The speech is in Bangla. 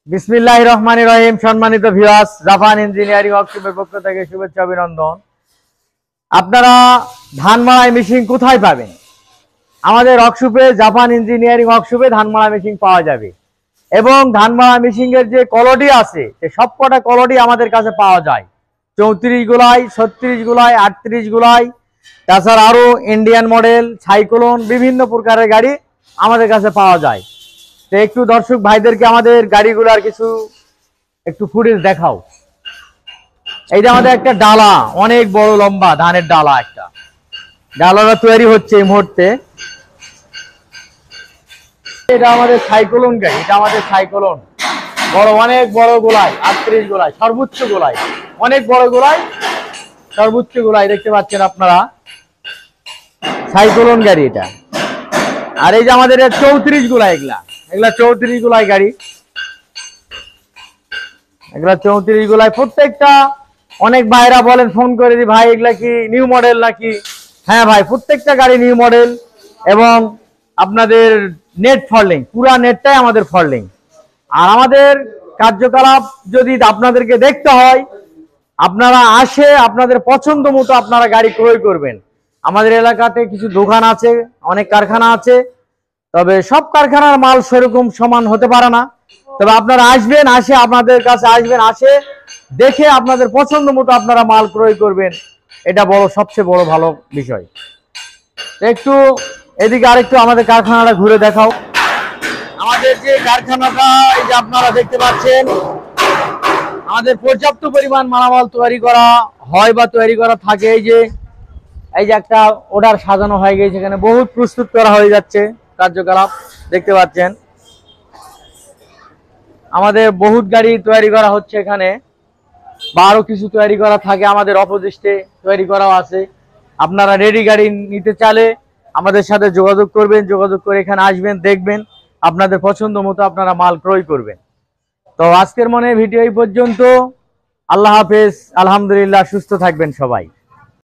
বিসমিল্লাহির রহমানির রহিম। সম্মানিত ভিউয়ার্স, জাপান ইঞ্জিনিয়ারিং ওয়ার্কশপের পক্ষ থেকে শুভেচ্ছা অভিনন্দন। আপনারা ধান মাড়াই মেশিন কোথায় পাবেন? আমাদের ওয়ার্কশপে, জাপান ইঞ্জিনিয়ারিং ওয়ার্কশপে ধান মাড়াই মেশিন পাওয়া যাবে এবং ধান মাড়াই মেশিনের যে কোয়ালিটি আছে সে সবকটা কোয়ালিটি আমাদের কাছে পাওয়া যায়। 34 গোলাই, 36 গোলাই, 38 গোলাই, তাছাড়া আরো ইন্ডিয়ান মডেল, সাইক্লোন, বিভিন্ন প্রকারের গাড়ি আমাদের কাছে পাওয়া যায়। তো একটু দর্শক ভাইদেরকে আমাদের গাড়িগুলার কিছু একটু ফুটেজ দেখাও। এই যে আমাদের একটা ডালা, অনেক বড় লম্বা ধানের ডালা, একটা ডালাটা তৈরি হচ্ছে এই মুহূর্তে। এটা আমাদের সাইক্লোন গাড়ি, এটা আমাদের সাইক্লোন বড়, অনেক বড় গোলাই, 38 গোলাই, সর্বোচ্চ গোলাই, অনেক বড় গোলাই, সর্বোচ্চ গোলাই দেখতে পাচ্ছেন আপনারা, সাইক্লোন গাড়ি এটা। আর এই যে আমাদের 34 গোলাই, এগুলা 34 গোলাই গাড়ি, এগুলা 34 গোলাই প্রত্যেকটা। অনেক ভাইরা বলেন ফোন করে, দি ভাই এগুলা কি নিউ মডেল নাকি? হ্যাঁ ভাই, প্রত্যেকটা গাড়ি নিউ মডেল এবং আপনাদের নেট ফল্ডিং, পুরা নেটটাই আমাদের ফল্ডিং। আর আমাদের কার্যকলাপ যদি আপনাদেরকে দেখতে হয়, আপনারা আসে আপনাদের পছন্দ মতো আপনারা গাড়ি ক্রয় করবেন। আমাদের এলাকাতে কিছু দোকান আছে, অনেক কারখানা আছে, তবে সব কারখানার মাল সেরকম সমান হতে পারে না। তবে আপনারা আসবেন, আসে আপনাদের কাছে আসবেন, আসে দেখে আপনাদের পছন্দ মতো আপনারা মাল ক্রয় করবেন। এটা বড়, সবচেয়ে বড় ভালো বিষয়। একটু এদিকে আরেকটু আমাদের কারখানাটা ঘুরে দেখাও। আমাদের যে কারখানাটা, এই যে আপনারা দেখতে পাচ্ছেন, আমাদের পর্যাপ্ত পরিমাণ মালামাল তৈরি করা হয় বা তৈরি করা থাকে। এই যে একটা অর্ডার সাজানো হয়ে গেছে, এখানে বহুত প্রস্তুত করা হয়ে যাচ্ছে, কার্যকলাপ দেখতে পাচ্ছেন। আমাদের বহুত গাড়ি তৈরি করা হচ্ছে এখানে, বা আরো কিছু তৈরি করা থাকে আমাদের অপোজিটে তৈরি করাও আছে। আপনারা রেডি গাড়ি নিতে চাইলে আমাদের সাথে যোগাযোগ করবেন, যোগাযোগ করে এখানে আসবেন, দেখবেন, আপনাদের পছন্দ মতো আপনারা মাল ক্রয় করবেন। তো আজকের মনে ভিডিও এই পর্যন্ত। আল্লাহ হাফেজ, আলহামদুলিল্লাহ, সুস্থ থাকবেন সবাই।